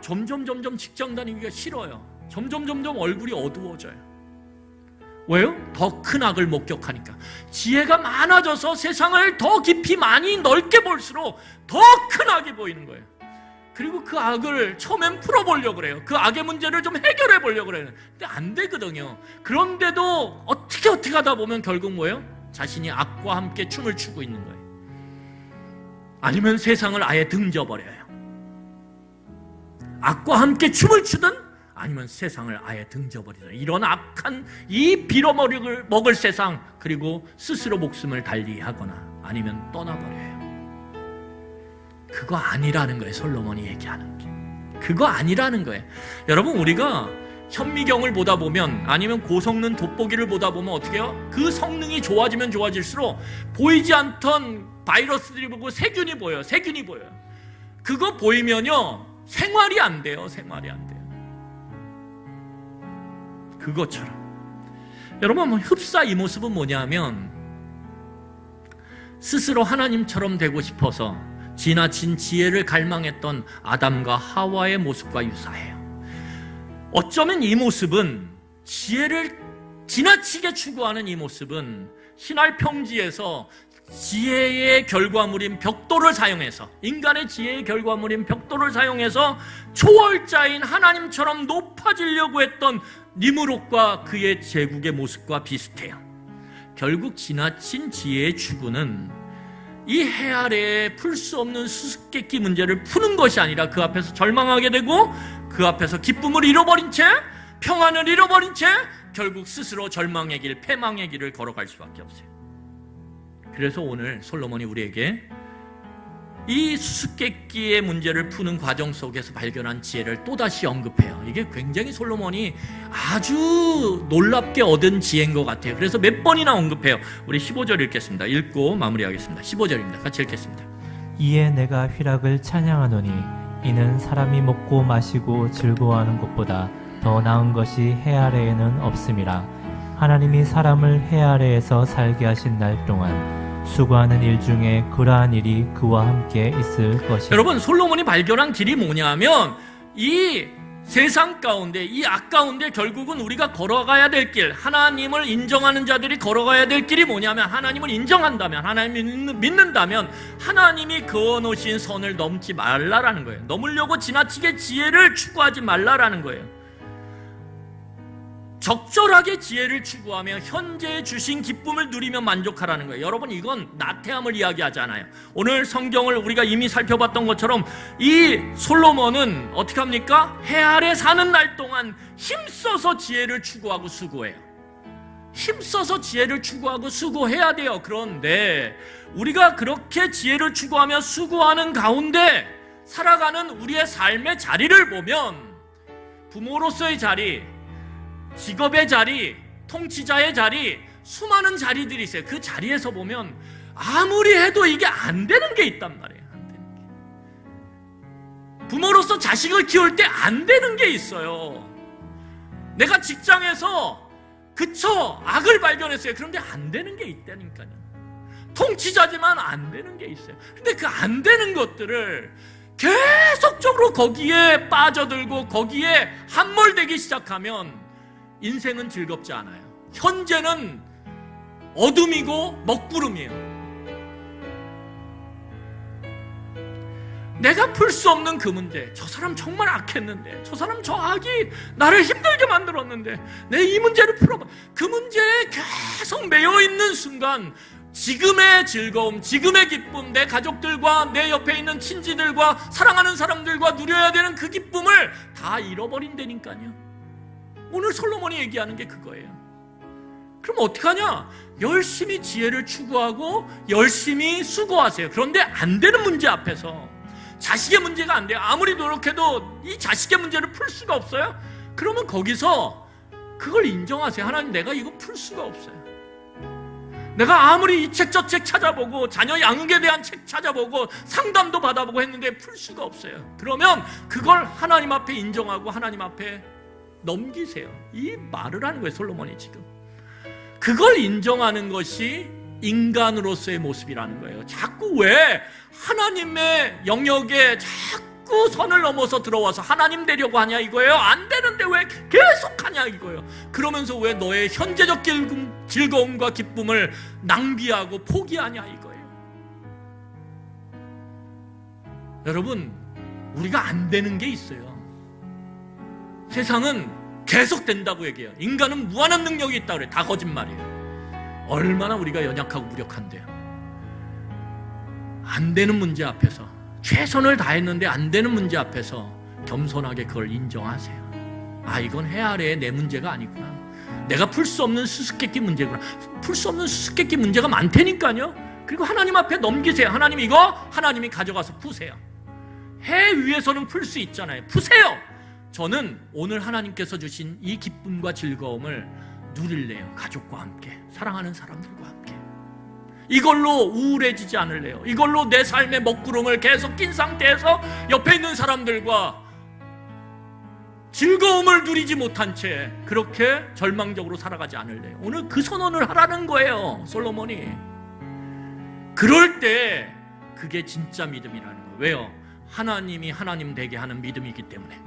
A: 점점 직장 다니기가 싫어요. 점점 얼굴이 어두워져요. 왜요? 더 큰 악을 목격하니까. 지혜가 많아져서 세상을 더 깊이 많이 넓게 볼수록 더 큰 악이 보이는 거예요. 그리고 그 악을 처음엔 풀어보려고 그래요. 그 악의 문제를 좀 해결해 보려고 그래요. 근데 안 되거든요. 그런데도 어떻게 하다 보면 결국 뭐예요? 자신이 악과 함께 춤을 추고 있는 거예요. 아니면 세상을 아예 등져버려요. 악과 함께 춤을 추든 아니면 세상을 아예 등져버리든, 이런 악한 이 빌어먹을 세상, 그리고 스스로 목숨을 달리하거나 아니면 떠나버려요. 그거 아니라는 거예요. 솔로몬이 얘기하는 게 그거 아니라는 거예요. 여러분, 우리가 현미경을 보다 보면, 아니면 고성능 돋보기를 보다 보면 어떻게 해요? 그 성능이 좋아지면 좋아질수록 보이지 않던 바이러스들이 보고 세균이 보여요. 그거 보이면요, 생활이 안 돼요. 그것처럼 여러분, 흡사 이 모습은 뭐냐면 스스로 하나님처럼 되고 싶어서 지나친 지혜를 갈망했던 아담과 하와의 모습과 유사해요. 어쩌면 이 모습은, 지혜를 지나치게 추구하는 이 모습은 신할 평지에서 지혜의 결과물인 벽돌을 사용해서, 인간의 지혜의 결과물인 벽돌을 사용해서 초월자인 하나님처럼 높아지려고 했던 니므롯과 그의 제국의 모습과 비슷해요. 결국 지나친 지혜의 추구는 이 해 아래에 풀 수 없는 수수께끼 문제를 푸는 것이 아니라 그 앞에서 절망하게 되고, 그 앞에서 기쁨을 잃어버린 채, 평안을 잃어버린 채 결국 스스로 절망의 길, 패망의 길을 걸어갈 수밖에 없어요. 그래서 오늘 솔로몬이 우리에게 이 수수께끼의 문제를 푸는 과정 속에서 발견한 지혜를 또다시 언급해요. 이게 굉장히 솔로몬이 아주 놀랍게 얻은 지혜인 것 같아요. 그래서 몇 번이나 언급해요. 우리 15절 읽겠습니다. 읽고 마무리하겠습니다. 15절입니다. 같이 읽겠습니다.
B: 이에 내가 휘락을 찬양하노니 이는 사람이 먹고 마시고 즐거워하는 것보다 더 나은 것이 해 아래에는 없음이라. 하나님이 사람을 해 아래에서 살게 하신 날 동안 수고하는 일 중에 그러한 일이 그와 함께 있을 것이다.
A: 여러분, 솔로몬이 발견한 길이 뭐냐면 이 세상 가운데, 이 악 가운데 결국은 우리가 걸어가야 될 길, 하나님을 인정하는 자들이 걸어가야 될 길이 뭐냐면, 하나님을 인정한다면, 하나님을 믿는다면 하나님이 그어놓으신 선을 넘지 말라라는 거예요. 넘으려고 지나치게 지혜를 추구하지 말라라는 거예요. 적절하게 지혜를 추구하며 현재 주신 기쁨을 누리며 만족하라는 거예요. 여러분, 이건 나태함을 이야기하잖아요. 오늘 성경을 우리가 이미 살펴봤던 것처럼 이 솔로몬은 어떻게 합니까? 해 아래 사는 날 동안 힘써서 지혜를 추구하고 수고해요. 힘써서 지혜를 추구하고 수고해야 돼요. 그런데 우리가 그렇게 지혜를 추구하며 수고하는 가운데 살아가는 우리의 삶의 자리를 보면, 부모로서의 자리, 직업의 자리, 통치자의 자리, 수많은 자리들이 있어요. 그 자리에서 보면 아무리 해도 이게 안 되는 게 있단 말이에요. 안 되는 게. 부모로서 자식을 키울 때 안 되는 게 있어요. 내가 직장에서 그쵸, 악을 발견했어요. 그런데 안 되는 게 있다니까요. 통치자지만 안 되는 게 있어요. 근데 그 안 되는 것들을 계속적으로 거기에 빠져들고 거기에 함몰되기 시작하면 인생은 즐겁지 않아요. 현재는 어둠이고 먹구름이에요. 내가 풀 수 없는 그 문제, 저 사람 정말 악했는데, 저 사람 저 악이 나를 힘들게 만들었는데 내 이 문제를 풀어봐. 그 문제에 계속 매여있는 순간 지금의 즐거움, 지금의 기쁨, 내 가족들과 내 옆에 있는 친지들과 사랑하는 사람들과 누려야 되는 그 기쁨을 다 잃어버린다니까요. 오늘 솔로몬이 얘기하는 게 그거예요. 그럼 어떡하냐? 열심히 지혜를 추구하고 열심히 수고하세요. 그런데 안 되는 문제 앞에서, 자식의 문제가 안 돼요. 아무리 노력해도 이 자식의 문제를 풀 수가 없어요. 그러면 거기서 그걸 인정하세요. 하나님, 내가 이거 풀 수가 없어요. 내가 아무리 이 책 저 책 찾아보고 자녀 양육에 대한 책 찾아보고 상담도 받아보고 했는데 풀 수가 없어요. 그러면 그걸 하나님 앞에 인정하고 하나님 앞에 넘기세요. 이 말을 하는 거예요, 솔로몬이 지금. 그걸 인정하는 것이 인간으로서의 모습이라는 거예요. 자꾸 왜 하나님의 영역에 자꾸 선을 넘어서 들어와서 하나님 되려고 하냐 이거예요. 안 되는데 왜 계속 하냐 이거예요. 그러면서 왜 너의 현재적 즐거움과 기쁨을 낭비하고 포기하냐 이거예요. 여러분, 우리가 안 되는 게 있어요. 세상은 계속 된다고 얘기해요. 인간은 무한한 능력이 있다고 그래요. 다 거짓말이에요. 얼마나 우리가 연약하고 무력한데요. 안 되는 문제 앞에서, 최선을 다했는데 안 되는 문제 앞에서 겸손하게 그걸 인정하세요. 아, 이건 해 아래의 내 문제가 아니구나. 내가 풀 수 없는 수수께끼 문제구나. 풀 수 없는 수수께끼 문제가 많다니까요. 그리고 하나님 앞에 넘기세요. 하나님, 이거 하나님이 가져가서 푸세요. 해 위에서는 풀 수 있잖아요. 푸세요. 저는 오늘 하나님께서 주신 이 기쁨과 즐거움을 누릴래요. 가족과 함께, 사랑하는 사람들과 함께. 이걸로 우울해지지 않을래요. 이걸로 내 삶의 먹구름을 계속 낀 상태에서 옆에 있는 사람들과 즐거움을 누리지 못한 채 그렇게 절망적으로 살아가지 않을래요. 오늘 그 선언을 하라는 거예요, 솔로몬이. 그럴 때 그게 진짜 믿음이라는 거예요. 왜요? 하나님이 하나님 되게 하는 믿음이기 때문에.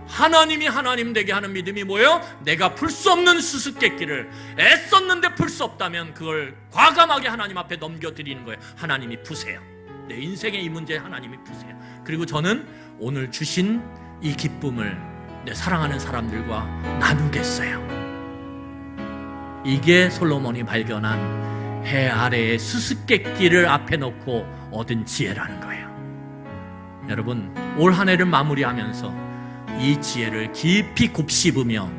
A: 하나님이 하나님 되게 하는 믿음이 뭐예요? 내가 풀 수 없는 수수께끼를 애썼는데 풀 수 없다면 그걸 과감하게 하나님 앞에 넘겨드리는 거예요. 하나님이 푸세요. 내 인생의 이 문제 하나님이 푸세요. 그리고 저는 오늘 주신 이 기쁨을 내 사랑하는 사람들과 나누겠어요. 이게 솔로몬이 발견한 해 아래의 수수께끼를 앞에 놓고 얻은 지혜라는 거예요. 여러분, 올 한 해를 마무리하면서 이 지혜를 깊이 곱씹으며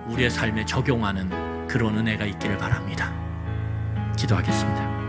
A: 우리의 삶에 적용하는 그런 은혜가 있기를 바랍니다. 기도하겠습니다.